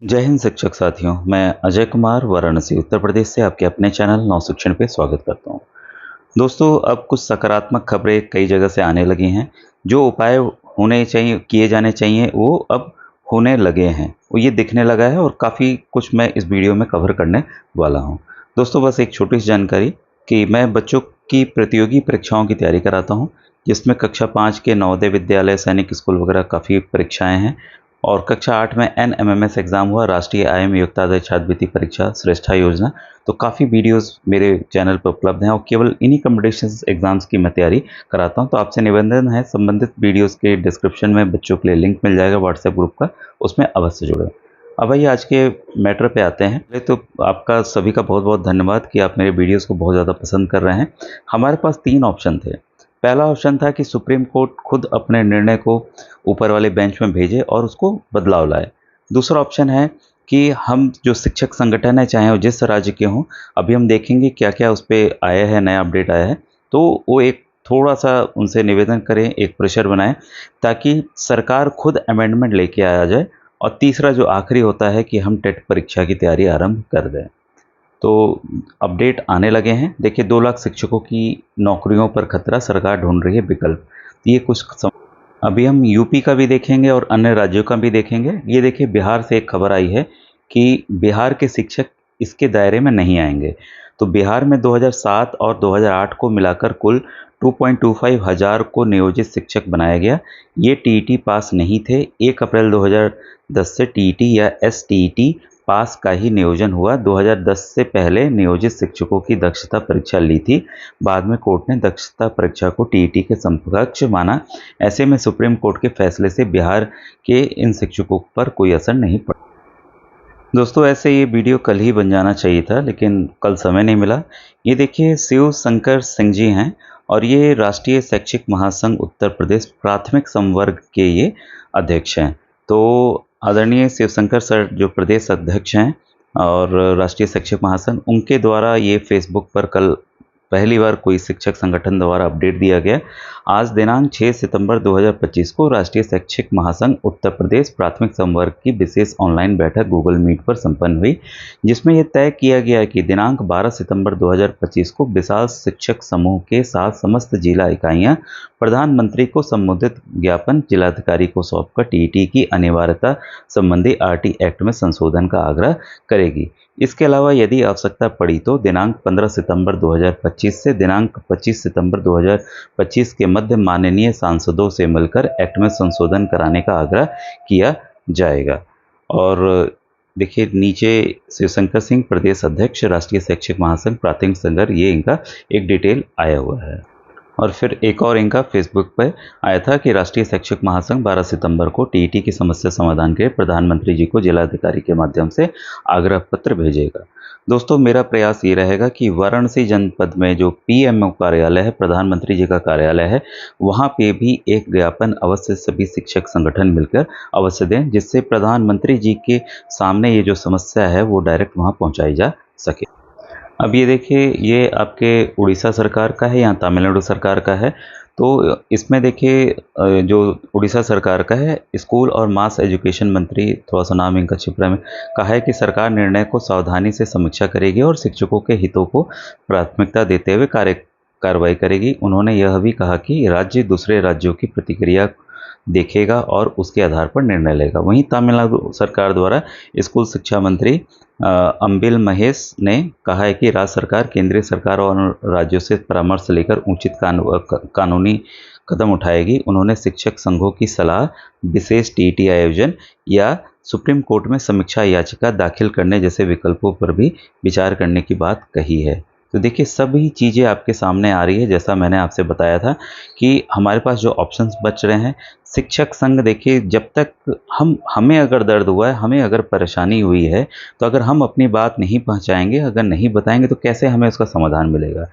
जय हिंद शिक्षक साथियों, मैं अजय कुमार वाराणसी उत्तर प्रदेश से आपके अपने चैनल नव शिक्षण पे स्वागत करता हूँ। दोस्तों, अब कुछ सकारात्मक खबरें कई जगह से आने लगी हैं। जो उपाय होने चाहिए, किए जाने चाहिए, वो अब होने लगे हैं। वो ये दिखने लगा है और काफ़ी कुछ मैं इस वीडियो में कवर करने वाला हूँ। दोस्तों, बस एक छोटी सी जानकारी कि मैं बच्चों की प्रतियोगी परीक्षाओं की तैयारी कराता हूँ, जिसमें कक्षा 5 के नवोदय विद्यालय, सैनिक स्कूल वगैरह काफ़ी परीक्षाएँ हैं। और कक्षा 8 में एनएमएमएस एग्ज़ाम हुआ, राष्ट्रीय आईएम योग्यता छात्रवृत्ति परीक्षा श्रेष्ठा योजना। तो काफ़ी वीडियोज़ मेरे चैनल पर उपलब्ध हैं और केवल इन्हीं कॉम्पिटिशन्स एग्ज़ाम्स की मैं तैयारी कराता हूं। तो आपसे निवेदन है, संबंधित वीडियोज़ के डिस्क्रिप्शन में बच्चों के लिए लिंक मिल जाएगा व्हाट्सएप ग्रुप का, उसमें अवश्य जुड़ें। अब आइए आज के मैटर पे आते हैं। पहले तो आपका सभी का बहुत-बहुत धन्यवाद कि आप मेरे वीडियोज़ को बहुत ज़्यादा पसंद कर रहे हैं। हमारे पास 3 ऑप्शन थे। पहला ऑप्शन था कि सुप्रीम कोर्ट खुद अपने निर्णय को ऊपर वाले बेंच में भेजे और उसको बदलाव लाए। दूसरा ऑप्शन है कि हम जो शिक्षक संगठन है, चाहे वो जिस राज्य के हों, अभी हम देखेंगे क्या-क्या उस पे आया है, नया अपडेट आया है। तो वो एक थोड़ा-सा उनसे निवेदन करें, एक प्रेशर बनाएँ ताकि सरकार खुद अमेंडमेंट लेके आ जाए। और तीसरा जो आखिरी होता है कि हम टेट परीक्षा की तैयारी आरंभ कर दें। तो अपडेट आने लगे हैं। देखिए, 2 लाख शिक्षकों की नौकरियों पर खतरा, सरकार ढूँढ रही है विकल्प। तो ये कुछ सम अभी हम यूपी का भी देखेंगे और अन्य राज्यों का भी देखेंगे। ये देखिए, बिहार से एक खबर आई है कि बिहार के शिक्षक इसके दायरे में नहीं आएँगे। तो बिहार में 2007 और 2008 को मिलाकर कुल 2.25 हज़ार को नियोजित शिक्षक बनाया गया। ये टीईटी पास नहीं थे। 1 अप्रैल 2010 से टीईटी या एसटीईटी पास का ही नियोजन हुआ। 2010 से पहले नियोजित शिक्षकों की दक्षता परीक्षा ली थी। बाद में कोर्ट ने दक्षता परीक्षा को टीईटी के समकक्ष माना। ऐसे में सुप्रीम कोर्ट के फैसले से बिहार के इन शिक्षकों पर कोई असर नहीं पड़ा। दोस्तों, ऐसे ये वीडियो कल ही बन जाना चाहिए था, लेकिन कल समय नहीं मिला। ये देखिए, शिव शंकर सिंह जी हैं और ये राष्ट्रीय शैक्षिक महासंघ उत्तर प्रदेश प्राथमिक संवर्ग के ये अध्यक्ष हैं। तो आदरणीय शिवशंकर सर जो प्रदेश अध्यक्ष हैं और राष्ट्रीय शैक्षिक महासंघ, उनके द्वारा ये फेसबुक पर कल पहली बार कोई शिक्षक संगठन द्वारा अपडेट दिया गया। आज दिनांक 6 सितंबर 2025 को राष्ट्रीय शैक्षिक महासंघ उत्तर प्रदेश प्राथमिक संवर्ग की विशेष ऑनलाइन बैठक गूगल मीट पर संपन्न हुई, जिसमें यह तय किया गया कि दिनांक 12 सितंबर 2025 को विशाल शिक्षक समूह के साथ समस्त जिला इकाइयां प्रधानमंत्री को संबोधित ज्ञापन जिलाधिकारी को सौंपकर टीईटी की अनिवार्यता संबंधी आरटी एक्ट में संशोधन का आग्रह करेगी। इसके अलावा यदि आवश्यकता पड़ी तो दिनांक 15 सितंबर 2025 से दिनांक 25 सितंबर 2025 के मध्य माननीय सांसदों से मिलकर एक्ट में संशोधन कराने का आग्रह किया जाएगा। और देखिए, नीचे शिवशंकर सिंह प्रदेश अध्यक्ष राष्ट्रीय शैक्षिक महासंघ प्राथमिक संघ, ये इनका एक डिटेल आया हुआ है। और फिर एक और इनका फेसबुक पे आया था कि राष्ट्रीय शैक्षिक महासंघ 12 सितंबर को टीईटी की समस्या समाधान के लिए प्रधानमंत्री जी को जिलाधिकारी के माध्यम से आग्रह पत्र भेजेगा। दोस्तों, मेरा प्रयास ये रहेगा कि वाराणसी जनपद में जो पीएमओ कार्यालय है, प्रधानमंत्री जी का कार्यालय है, वहाँ पे भी एक ज्ञापन अवश्य सभी शिक्षक संगठन मिलकर अवश्य दें, जिससे प्रधानमंत्री जी के सामने ये जो समस्या है वो डायरेक्ट वहाँ पहुँचाई जा सके। अब ये देखिए, ये आपके उड़ीसा सरकार का है या तमिलनाडु सरकार का है। तो इसमें देखिए, जो उड़ीसा सरकार का है, स्कूल और मास एजुकेशन मंत्री, थोड़ा-सा नाम इनका छिपरा में, कहा है कि सरकार निर्णय को सावधानी से समीक्षा करेगी और शिक्षकों के हितों को प्राथमिकता देते हुए कार्रवाई करेगी। उन्होंने यह भी कहा कि राज्य दूसरे राज्यों की प्रतिक्रिया देखेगा और उसके आधार पर निर्णय लेगा। वहीं तमिलनाडु सरकार द्वारा स्कूल शिक्षा मंत्री अंबिल महेश ने कहा है कि राज्य सरकार केंद्रीय सरकार और राज्यों से परामर्श लेकर उचित कानूनी कदम उठाएगी। उन्होंने शिक्षक संघों की सलाह, विशेष टीईटी आयोजन या सुप्रीम कोर्ट में समीक्षा याचिका दाखिल करने जैसे विकल्पों पर भी विचार करने की बात कही है। तो देखिए, सभी चीज़ें आपके सामने आ रही है, जैसा मैंने आपसे बताया था कि हमारे पास जो ऑप्शंस बच रहे हैं। शिक्षक संघ, देखिए, जब तक हमें अगर दर्द हुआ है, हमें अगर परेशानी हुई है, तो अगर हम अपनी बात नहीं पहुँचाएँगे, अगर नहीं बताएँगे, तो कैसे हमें उसका समाधान मिलेगा।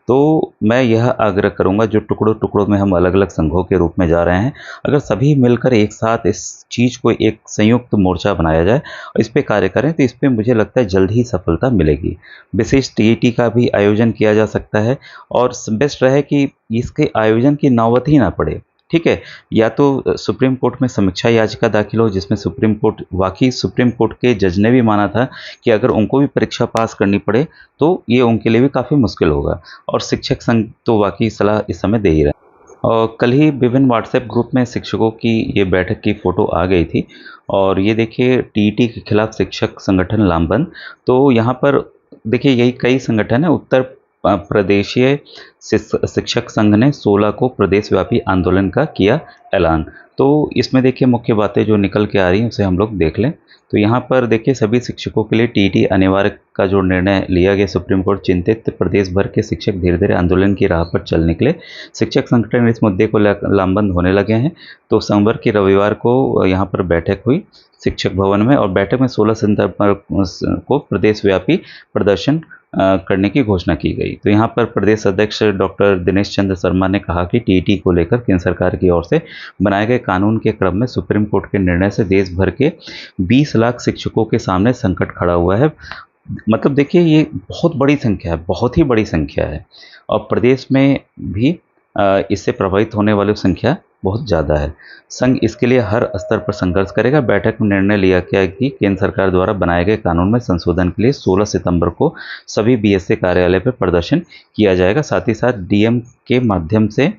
तो मैं यह आग्रह करूँगा, जो टुकड़ों-टुकड़ों में हम अलग-अलग संघों के रूप में जा रहे हैं, अगर सभी मिलकर एक साथ इस चीज़ को एक संयुक्त मोर्चा बनाया जाए और इस पे कार्य करें, तो इस पे मुझे लगता है जल्द ही सफलता मिलेगी। विशेष टीईटी का भी आयोजन किया जा सकता है और बेस्ट रहे कि इसके आयोजन की नौबत ही ना पड़े। ठीक है? या तो सुप्रीम कोर्ट में समीक्षा याचिका दाखिल हो जिसमें सुप्रीम कोर्ट वाक़ई सुप्रीम कोर्ट के जज ने भी माना था कि अगर उनको भी परीक्षा पास करनी पड़े तो ये उनके लिए भी काफ़ी मुश्किल होगा और शिक्षक संघ तो वाक़ई सलाह इस समय दे ही रहे हैं। और कल ही विभिन्न व्हाट्सएप ग्रुप में शिक्षकों की ये बैठक की फ़ोटो आ गई थी और ये देखिए टीईटी के खिलाफ शिक्षक संगठन लामबंद। तो यहाँ पर देखिए यही कई संगठन है उत्तर प्रदेशीय शिक्षक संघ ने 16 को प्रदेशव्यापी आंदोलन का किया ऐलान। तो इसमें देखिए मुख्य बातें जो निकल के आ रही हैं उसे हम लोग देख लें। तो यहाँ पर देखिए सभी शिक्षकों के लिए टीईटी अनिवार्य का जो निर्णय लिया गया सुप्रीम कोर्ट चिंतित प्रदेश भर के शिक्षक धीरे धीरे आंदोलन की राह पर चल निकले। शिक्षक संगठन इस मुद्दे को लामबंद होने लगे हैं। तो सोमवार की रविवार को यहाँ पर बैठक हुई शिक्षक भवन में और बैठक में 16 सितंबर को प्रदेशव्यापी प्रदर्शन करने की घोषणा की गई। तो यहाँ पर प्रदेश अध्यक्ष डॉक्टर दिनेश चंद्र शर्मा ने कहा कि टीईटी को लेकर केंद्र सरकार की ओर से बनाए गए कानून के क्रम में सुप्रीम कोर्ट के निर्णय से देश भर के 20 लाख शिक्षकों के सामने संकट खड़ा हुआ है। मतलब देखिए ये बहुत बड़ी संख्या है, बहुत ही बड़ी संख्या है और प्रदेश में भी इससे प्रभावित होने वालों की संख्या बहुत ज़्यादा है। संघ इसके लिए हर स्तर पर संघर्ष करेगा। बैठक में निर्णय लिया गया कि केंद्र सरकार द्वारा बनाए गए कानून में संशोधन के लिए 16 सितंबर को सभी बीएसए कार्यालय पर प्रदर्शन किया जाएगा। साथ ही साथ डीएम के माध्यम से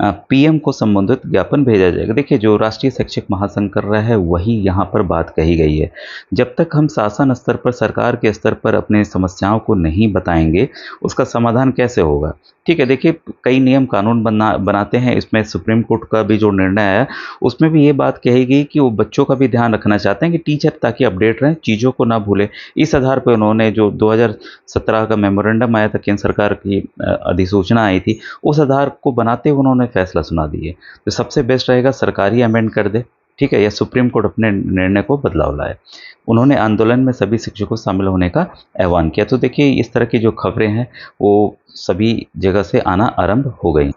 पीएम को संबंधित ज्ञापन भेजा जाएगा। देखिए जो राष्ट्रीय शैक्षिक महासंघ कर रहा है वही यहाँ पर बात कही गई है। जब तक हम शासन स्तर पर सरकार के स्तर पर अपने समस्याओं को नहीं बताएंगे उसका समाधान कैसे होगा। ठीक है, देखिए कई नियम कानून बनाते हैं। इसमें सुप्रीम कोर्ट का भी जो निर्णय आया उसमें भी ये बात कही गई कि वो बच्चों का भी ध्यान रखना चाहते हैं कि टीचर ताकि अपडेट रहें, चीज़ों को ना भूलें। इस आधार पर उन्होंने जो 2017 का मेमोरेंडम आया था, केंद्र सरकार की अधिसूचना आई थी, उस आधार को बनाते हुए उन्होंने फैसला सुना दिए। तो सबसे बेस्ट रहेगा सरकार ही अमेंड कर दे, ठीक है, या सुप्रीम कोर्ट अपने निर्णय को बदलाव लाए। उन्होंने आंदोलन में सभी शिक्षकों को शामिल होने का आह्वान किया। तो देखिए इस तरह की जो खबरें हैं वो सभी जगह से आना आरंभ हो गई।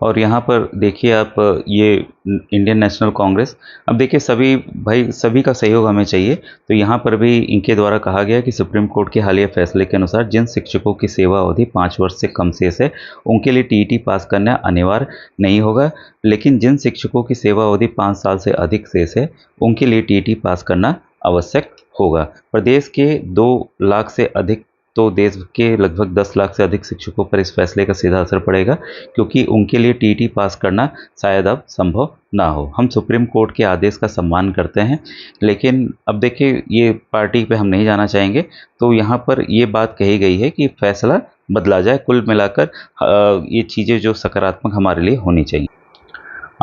और यहाँ पर देखिए आप ये इंडियन नेशनल कांग्रेस, अब देखिए सभी भाई सभी का सहयोग हमें चाहिए। तो यहाँ पर भी इनके द्वारा कहा गया कि सुप्रीम कोर्ट के हालिया फैसले के अनुसार जिन शिक्षकों की सेवा अवधि 5 वर्ष से कम शेष है उनके लिए टीईटी पास करना अनिवार्य नहीं होगा, लेकिन जिन शिक्षकों की सेवा अवधि 5 साल से अधिक शेष है उनके लिए टीईटी पास करना आवश्यक होगा। प्रदेश के 2 लाख से अधिक तो देश के लगभग 10 लाख से अधिक शिक्षकों पर इस फैसले का सीधा असर पड़ेगा क्योंकि उनके लिए टीईटी पास करना शायद अब संभव ना हो। हम सुप्रीम कोर्ट के आदेश का सम्मान करते हैं, लेकिन अब देखिए ये पार्टी पे हम नहीं जाना चाहेंगे। तो यहाँ पर ये बात कही गई है कि फैसला बदला जाए। कुल मिलाकर ये चीज़ें जो सकारात्मक हमारे लिए होनी चाहिए।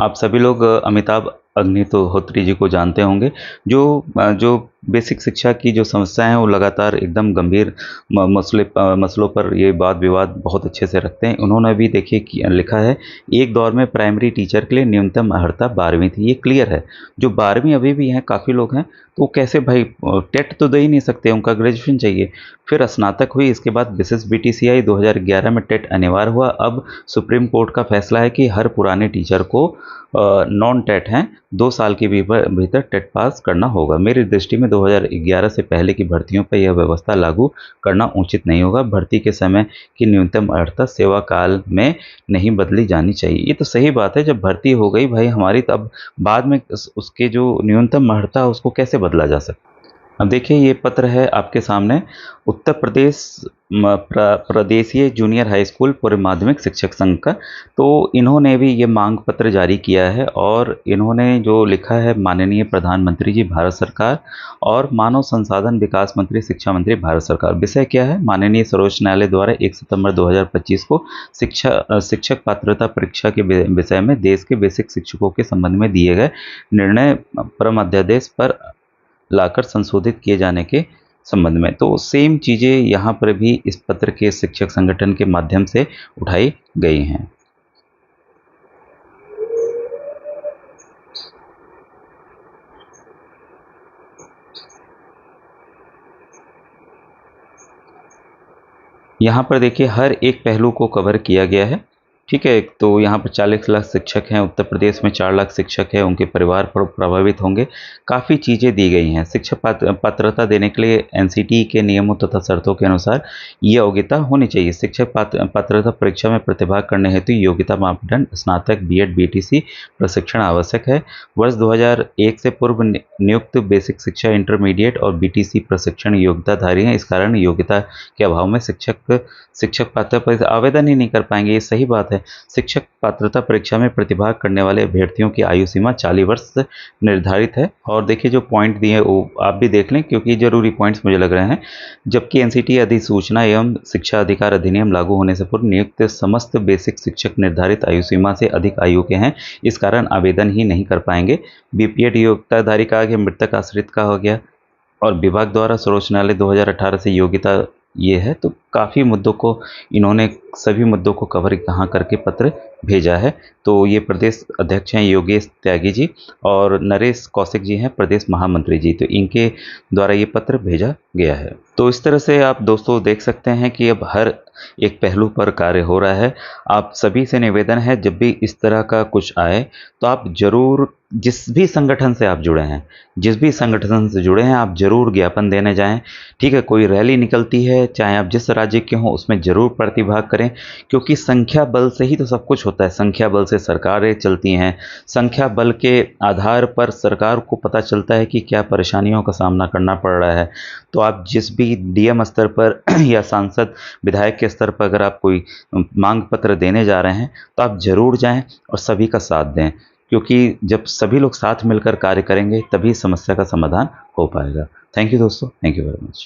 आप सभी लोग अमिताभ अग्निहोत्री जी को जानते होंगे जो बेसिक शिक्षा की जो समस्याएं हैं वो लगातार एकदम गंभीर मसलों पर ये वाद विवाद बहुत अच्छे से रखते हैं। उन्होंने भी देखिए लिखा है, एक दौर में प्राइमरी टीचर के लिए न्यूनतम अर्हता 12वीं थी। ये क्लियर है, जो 12वीं अभी भी हैं काफ़ी लोग हैं तो वो कैसे भाई टेट तो दे ही नहीं सकते, उनका ग्रेजुएशन चाहिए। फिर स्नातक हुई, इसके बाद विशेष बीटीसीआई 2011 में टेट अनिवार्य हुआ। अब सुप्रीम कोर्ट का फैसला है कि हर पुराने टीचर को नॉन टेट हैं 2 साल के भीतर टेट पास करना होगा। मेरी दृष्टि में 2011 से पहले की भर्तियों पर यह व्यवस्था लागू करना उचित नहीं होगा। भर्ती के समय की न्यूनतम अर्हता सेवा काल में नहीं बदली जानी चाहिए। ये तो सही बात है, जब भर्ती हो गई भाई हमारी, तब बाद में उसके जो न्यूनतम अर्हता उसको कैसे बदला जा सकता। अब देखिए ये पत्र है आपके सामने, Uttar Pradesh प्रदेशीय junior high school पूर्व माध्यमिक शिक्षक संघ का। तो इन्होंने भी ये मांग पत्र जारी किया है और इन्होंने जो लिखा है, माननीय प्रधानमंत्री जी भारत सरकार और मानव संसाधन विकास मंत्री शिक्षा मंत्री भारत सरकार। विषय क्या है, माननीय सर्वोच्च न्यायालय द्वारा 1 सितंबर 2025 को शिक्षक पात्रता परीक्षा के विषय में देश के बेसिक शिक्षकों के संबंध में दिए गए निर्णय परम अध्यादेश पर लाकर संशोधित किए जाने के संबंध में। तो सेम चीज़ें यहाँ पर भी इस पत्र के शिक्षक संगठन के माध्यम से उठाई गई हैं। यहाँ पर देखिए हर एक पहलू को कवर किया गया है, ठीक है, तो यहाँ पर 40 लाख शिक्षक हैं, उत्तर प्रदेश में 4 लाख शिक्षक हैं, उनके परिवार प्रभावित होंगे। काफ़ी चीज़ें दी गई हैं। शिक्षक पात्रता देने के लिए एनसीटी के नियमों तथा शर्तों के अनुसार ये योग्यता होनी चाहिए। शिक्षक पात्रता परीक्षा में प्रतिभाग करने हेतु योग्यता मापदंड स्नातक, बीएड, बीटीसी प्रशिक्षण आवश्यक है। वर्ष 2001 से पूर्व नियुक्त बेसिक शिक्षा, इंटरमीडिएट और बीटीसी प्रशिक्षण योग्यताधारी हैं। इस कारण योग्यता के अभाव में शिक्षक पात्रता परीक्षा आवेदन ही नहीं कर पाएंगे। ये सही बात है। शिक्षक पात्रता परीक्षा में प्रतिभाग करने वाले अभ्यर्थियों की आयु सीमा 40 वर्ष निर्धारित है। और देखिए जो पॉइंट दिए वो आप भी देख लें, क्योंकि जरूरी पॉइंट्स मुझे लग रहे हैं। जबकि एनसीटी अधिसूचना एवं शिक्षा अधिकार अधिनियम लागू होने से पूर्व नियुक्त समस्त बेसिक शिक्षक निर्धारित आयु सीमा से अधिक आयु के हैं, इस कारण आवेदन ही नहीं कर पाएंगे। बीपीएड योग्यताधारी का आगे मृतक आश्रित का हो गया। और विभाग द्वारा सर्वोच्च न्यायालय 2018 से योग्यता ये है। तो काफ़ी मुद्दों को इन्होंने सभी मुद्दों को कवर यहाँ करके पत्र भेजा है। तो ये प्रदेश अध्यक्ष हैं योगेश त्यागी जी, और नरेश कौशिक जी हैं प्रदेश महामंत्री जी। तो इनके द्वारा ये पत्र भेजा गया है। तो इस तरह से आप दोस्तों देख सकते हैं कि अब हर एक पहलू पर कार्य हो रहा है। आप सभी से निवेदन है, जब भी इस तरह का कुछ आए तो आप जरूर, जिस भी संगठन से आप जुड़े हैं, आप जरूर ज्ञापन देने जाएं। ठीक है, कोई रैली निकलती है, चाहे आप जिस राज्य के हों, उसमें जरूर प्रतिभाग करें, क्योंकि संख्या बल से ही तो सब कुछ होता है। संख्या बल से सरकारें चलती हैं। संख्या बल के आधार पर सरकार को पता चलता है कि क्या परेशानियों का सामना करना पड़ रहा है। तो आप जिस भी डीएम स्तर पर या सांसद विधायक के स्तर पर अगर आप कोई मांग पत्र देने जा रहे हैं, तो आप जरूर जाएं और सभी का साथ दें, क्योंकि जब सभी लोग साथ मिलकर कार्य करेंगे तभी समस्या का समाधान हो पाएगा। थैंक यू दोस्तों, थैंक यू वेरी मच।